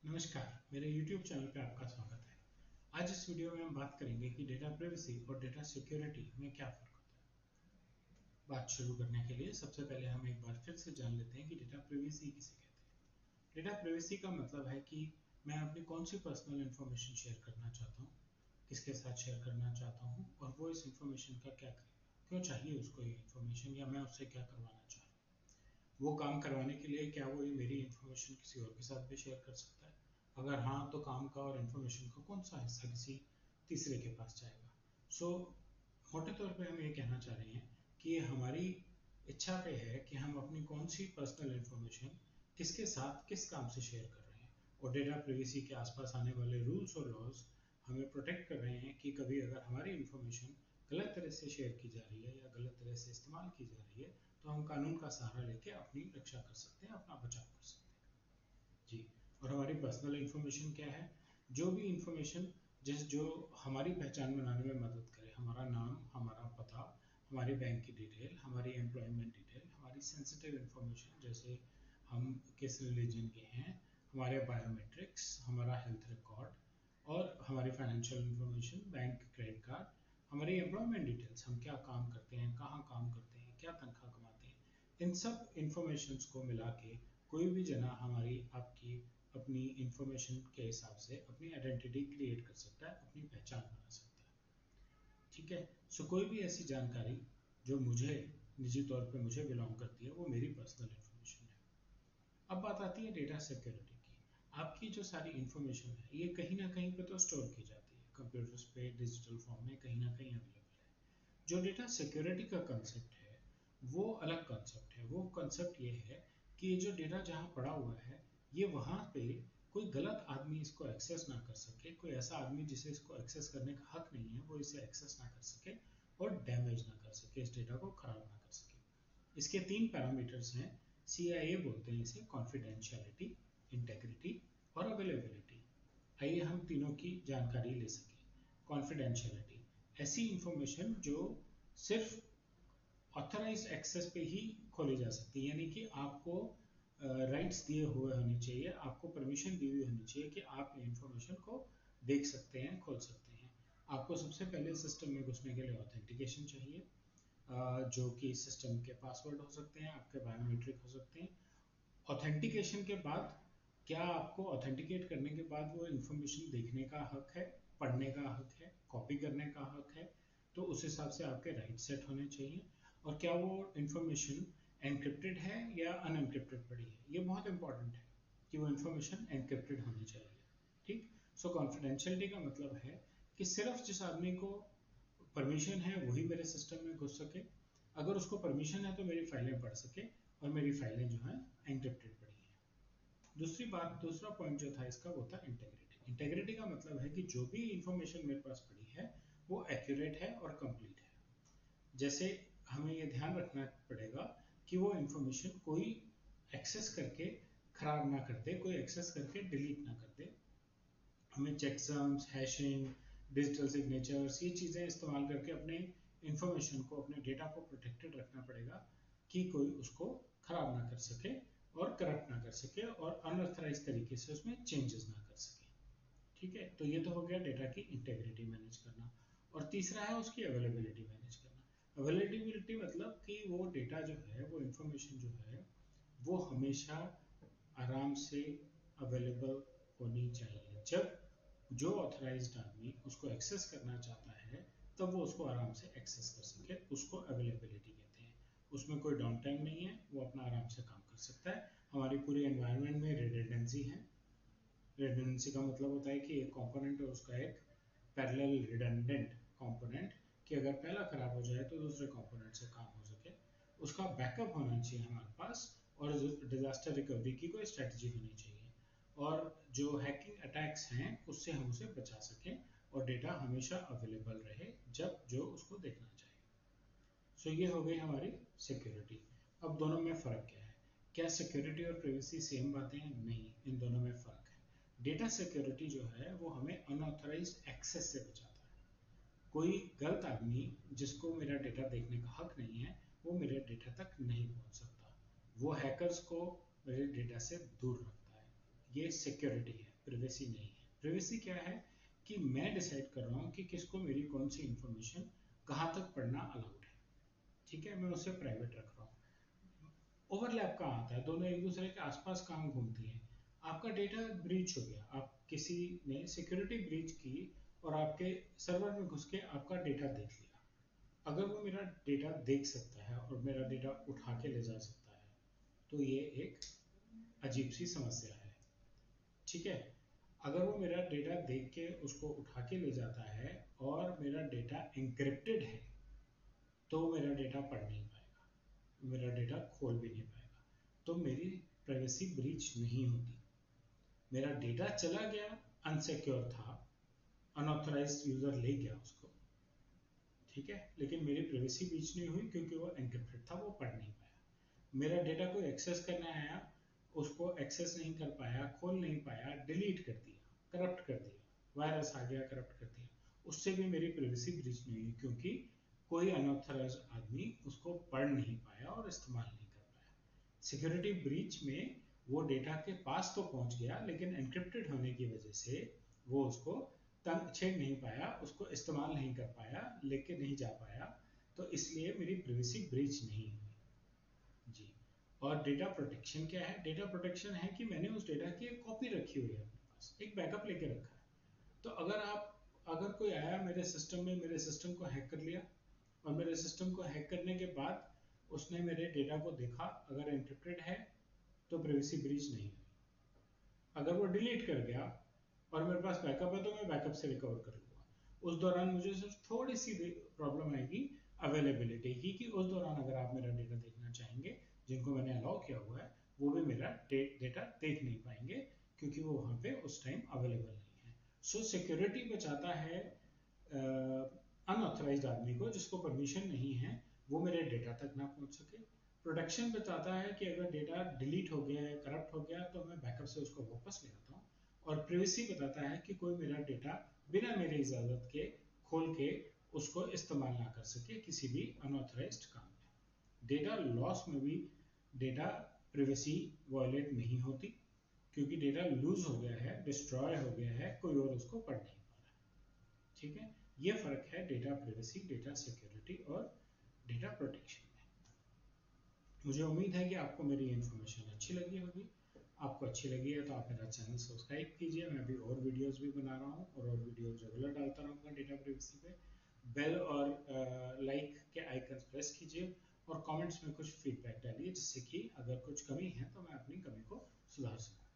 नमस्कार, मेरे YouTube channel पे आपका स्वागत है। आज इस वीडियो में हम बात करेंगे कि डेटा प्राइवेसी और डेटा सिक्योरिटी में क्या फ़र्क होता है। बात शुरू करने के लिए सबसे पहले हम एक बार फिर से जान लेते हैं कि डेटा प्राइवेसी किसे कहते हैं। डेटा प्राइवेसी का मतलब है कि मैं अपनी कौन सी पर्सनल इन्फॉर्मेशन शेयर करना चाहता हूँ, किसके साथ शेयर करना चाहता हूँ और वो इस इन्फॉर्मेशन का क्या करेगा, क्यों चाहिए उसको ये इन्फॉर्मेशन या मैं उससे क्या करवाना चाह रहा हूँ। वो काम करवाने के लिए क्या वो ये मेरी इन्फॉर्मेशन किसी और के साथ भी शेयर कर सकता है? अगर हाँ, तो काम का और इन्फॉर्मेशन का कौन सा हिस्सा किसी तीसरे के पास जाएगा? सो मोटे तौर पे हम ये कहना चाह रहे हैं कि ये हमारी इच्छा पे है कि हम अपनी कौन सी पर्सनल इन्फॉर्मेशन किसके साथ किस काम से शेयर कर रहे हैं। और डेटा प्राइवेसी के आसपास आने वाले रूल्स और लॉज हमें प्रोटेक्ट कर रहे हैं कि कभी अगर हमारी इन्फॉर्मेशन गलत तरह से शेयर की जा रही है या गलत तरह से इस्तेमाल की जा रही है तो हम कानून का सहारा लेके अपनी रक्षा कर सकते हैं, अपना बचाव कर सकते हैं। जी। और हमारी पर्सनल इन्फॉर्मेशन क्या है? जो भी इन्फॉर्मेशन जो हमारी पहचान बनाने में मदद करे, हमारा नाम, हमारा पता, हमारी बैंक की डिटेल, हमारी एम्प्लॉयमेंट डिटेल, हमारी सेंसिटिव इन्फॉर्मेशन जैसे हम किस रिलीजन के हैं, हमारे बायोमेट्रिक्स, हमारा हेल्थ रिकॉर्ड और हमारी financial information, bank credit card, हमारी एम्प्लॉयमेंट डिटेल्स, हम क्या काम करते हैं, कहाँ काम करते हैं, क्या तनख्वाह कमाते हैं, इन सब इंफॉर्मेशंस को मिला के कोई भी जना हमारी आपकी अपनी इंफॉर्मेशन के हिसाब से अपनी आइडेंटिटी क्रिएट कर सकता है, अपनी पहचान बना सकता है। ठीक है। सो कोई भी ऐसी जानकारी जो मुझे निजी तौर पे मुझे बिलोंग करती है वो मेरी पर्सनल इंफॉर्मेशन है। अब बात आती है डेटा सिक्योरिटी की। आपकी जो सारी इंफॉर्मेशन है ये कहीं ना कहीं पे तो स्टोर की जाती है, कंप्यूटर्स पे डिजिटल फॉर्म में कहीं ना कहीं अवेलेबल है। जो डेटा सिक्योरिटी का कंसेप्ट है वो अलग कंसेप्ट है। वो कंसेप्ट ये है कि ये जो डेटा जहाँ पड़ा हुआ है ये वहाँ पे कोई गलत आदमी इसको एक्सेस ना कर सके, कोई ऐसा आदमी जिसे इसको एक्सेस करने का हक नहीं है वो इसे एक्सेस ना कर सके और डैमेज ना कर सके, इस डेटा को खराब ना कर सके। इसके तीन पैरामीटर्स हैं। CIA बोलते हैं इसे कॉन्फिडेंशियलिटी, इंटेग्रिटी और अवेलेबिलिटी। आइए हम तीनों की जानकारी ले सकें। कॉन्फिडेंशियलिटी, ऐसी इंफॉर्मेशन जो सिर्फ ऑथराइज एक्सेस पे ही खोली जा सकती है, यानी कि आपको राइट्स दिए हुए होने चाहिए, आपको परमिशन दी हुई होनी चाहिए कि आप इंफॉर्मेशन को देख सकते हैं, खोल सकते हैं। आपको सबसे पहले सिस्टम में घुसने के लिए ऑथेंटिकेशन चाहिए, जो कि सिस्टम के पासवर्ड हो सकते हैं, आपके बायोमेट्रिक हो सकते हैं। ऑथेंटिकेशन के बाद क्या आपको ऑथेंटिकेट करने के बाद वो इन्फॉर्मेशन देखने का हक है, पढ़ने का हक है, कॉपी करने का हक है? तो उस हिसाब से आपके राइट सेट होने चाहिए। और क्या वो इन्फॉर्मेशन एनक्रिप्टेड है या अनएनक्रिप्टेड पड़ी है, ये बहुत इंपॉर्टेंट है कि वो इन्फॉर्मेशन एनक्रिप्टेड होनी चाहिए। ठीक। सो कॉन्फिडेंशियलिटी का मतलब है कि सिर्फ जिस आदमी को परमिशन है वही मेरे सिस्टम में घुस सके, अगर उसको परमिशन है तो मेरी फाइलें पढ़ सके और मेरी फाइलें जो हैं एनक्रिप्टेड पड़ी हैं। दूसरी बात, दूसरा पॉइंट जो था इसका वो था इंटेग्रिटी। इंटेग्रिटी का मतलब है कि जो भी इंफॉर्मेशन मेरे पास पड़ी है वो एक्यूरेट है और कंप्लीट है। जैसे हमें ये ध्यान रखना पड़ेगा कि वो इंफॉर्मेशन कोई एक्सेस करके खराब ना कर दे, कोई एक्सेस करके डिलीट ना कर दे। हमें चेकसम्स, हैशिंग, डिजिटल सिग्नेचर्स, ये चीज़ें इस्तेमाल करके अपने इंफॉर्मेशन को, अपने डेटा को प्रोटेक्टेड रखना पड़ेगा कि कोई उसको खराब ना कर सके और करप्ट ना कर सके और अनऑथराइज तरीके से उसमें चेंजेस ना कर सके। ठीक है। तो ये तो हो गया डेटा की इंटेग्रिटी मैनेज करना। और तीसरा है उसकी अवेलेबिलिटी मैनेज करना। अवेलेबिलिटी मतलब कि वो डेटा जो है, वो इंफॉर्मेशन जो है वो हमेशा आराम से अवेलेबल होनी चाहिए। जब जो ऑथराइज्ड आदमी उसको एक्सेस करना चाहता है तब वो उसको आराम से एक्सेस कर सके, उसको अवेलेबिलिटी कहते हैं। उसमें कोई डाउन टाइम नहीं है, वो अपना आराम से काम कर सकता है। हमारी पूरी एनवायरनमेंट में रिडंडेंसी है। रिडंडेंसी का मतलब होता है कि एक कंपोनेंट है उसका एक पैरेलल रिडंडेंट कंपोनेंट, कि अगर पहला खराब हो जाए तो दूसरे कंपोनेंट से काम हो सके, उसका बैकअप होना चाहिए हमारे पास। और डिजास्टर रिकवरी की कोई स्ट्रेटजी होनी चाहिए और जो हैकिंग अटैक्स हैं उससे हम उसे बचा सकें और डेटा हमेशा अवेलेबल रहे जब जो उसको देखना चाहिए। सो ये हो गई हमारी सिक्योरिटी। अब दोनों में फ़र्क क्या है? क्या सिक्योरिटी और प्राइवेसी सेम बातें हैं? नहीं, इन दोनों में फ़र्क है। डेटा सिक्योरिटी जो है वो हमें अनऑथराइज्ड एक्सेस से बचाता है। कोई गलत आदमी जिसको मेरा डेटा देखने का हक नहीं है वो मेरे डेटा तक नहीं पहुंच सकता। वो हैकर्स को मेरे डेटा से दूर रखता है। ये सिक्योरिटी है, प्राइवेसी नहीं है। प्राइवेसी क्या है कि मैं डिसाइड कर रहा हूँ कि किसको मेरी कौन सी इंफॉर्मेशन कहाँ तक पढ़ना अलाउड है, ठीक है, मैं उसे प्राइवेट रख रहा हूँ। ओवरलैप कहाँ आता है, दोनों एक दूसरे के आसपास कहाँ घूमती हैं। आपका डेटा ब्रीच हो गया, आप किसी ने सिक्योरिटी ब्रीच की और आपके सर्वर में घुस के आपका डेटा देख लिया। अगर वो मेरा डेटा देख सकता है और मेरा डेटा उठा के ले जा सकता है तो ये एक अजीब सी समस्या है, ठीक है। अगर वो मेरा डेटा देख के उसको उठा के ले जाता है और मेरा डेटा एन्क्रिप्टेड है तो मेरा डेटा पढ़ नहीं पाएगा, मेरा डेटा खोल भी नहीं पाएगा, तो मेरी प्राइवेसी ब्रीच नहीं होती। मेरा डेटा चला गया, अनसिक्योर था, अनऑथराइज्ड यूजर ले गया उसको, ठीक है, लेकिन मेरी प्राइवेसी ब्रीच नहीं हुई क्योंकि वो एन्क्रिप्टेड था, वो पढ़ नहीं पाया। मेरा डेटा कोई एक्सेस करने आया, उसको एक्सेस नहीं कर पाया, खोल नहीं पाया, डिलीट कर दिया, करप्ट कर दिया, वायरस आ गया करप्ट कर दिया, उससे भी मेरी प्राइवेसी ब्रीच नहीं हुई क्योंकि कोई अनऑथराइज्ड आदमी उसको पढ़ नहीं पाया और इस्तेमाल नहीं कर पाया। सिक्योरिटी ब्रीच में वो डेटा के पास तो पहुंच गया लेकिन एन्क्रिप्टेड होने की वजह से वो उसको तंग छेड़ नहीं पाया, उसको इस्तेमाल नहीं कर पाया, लेके नहीं जा पाया, तो इसलिए मेरी प्राइवेसी ब्रीच नहीं हुई जी। और डेटा प्रोटेक्शन क्या है? डेटा प्रोटेक्शन है कि मैंने उस डेटा की एक कॉपी रखी हुई है अपने पास, एक बैकअप लेके रखा है। तो अगर कोई आया मेरे सिस्टम में, मेरे सिस्टम को हैक कर लिया और मेरे सिस्टम को हैक करने के बाद उसने मेरे डेटा को देखा, अगर एन्क्रिप्टेड है तो प्राइवेसी ब्रीच नहीं हुई। अगर वो डिलीट कर गया और मेरे पास बैकअप है तो मैं बैकअप से रिकवर कर लूंगा। उस दौरान मुझे सिर्फ थोड़ी सी प्रॉब्लम आएगी अवेलेबिलिटी की, कि उस दौरान अगर आप मेरा डेटा देखना चाहेंगे, जिनको मैंने अलाउ किया हुआ है वो भी मेरा डेटा देख नहीं पाएंगे क्योंकि वो वहाँ पे उस टाइम अवेलेबल नहीं है। सो सिक्योरिटी बचाता है अनऑथराइज्ड आदमी को, जिसको परमिशन नहीं है, वो मेरे डेटा तक ना पहुँच सके। प्रोटेक्शन बताता है कि अगर डेटा डिलीट हो गया है, करप्ट हो गया, तो मैं बैकअप से उसको वापस ले आता हूँ। और प्रिवेसी बताता है कि कोई मेरा डेटा बिना मेरी इजाजत के खोल के उसको इस्तेमाल ना कर सके किसी भी अनऑथराइज्ड काम में। डेटा लॉस में भी डेटा प्रिवेसी वायलेट नहीं होती क्योंकि डेटा लूज हो गया है, डिस्ट्रॉय हो गया है, कोई और उसको पढ़ नहीं पा रहा है, ठीक है। ये फर्क है डेटा प्रिवेसी, डेटा सिक्योरिटी और डेटा प्रोटेक्शन में। मुझे उम्मीद है कि आपको मेरी इन्फॉर्मेशन अच्छी लगी होगी। आपको अच्छी लगी है तो आप मेरा चैनल सब्सक्राइब कीजिए, मैं अभी और वीडियोस भी बना रहा हूँ और वीडियोस रेगुलर डालता रहूँगा डेटा प्रिवेसी पे। बेल और लाइक के आइकन प्रेस कीजिए और कमेंट्स में कुछ फीडबैक डालिए, जिससे कि अगर कुछ कमी है तो मैं अपनी कमी को सुधार सकूँ।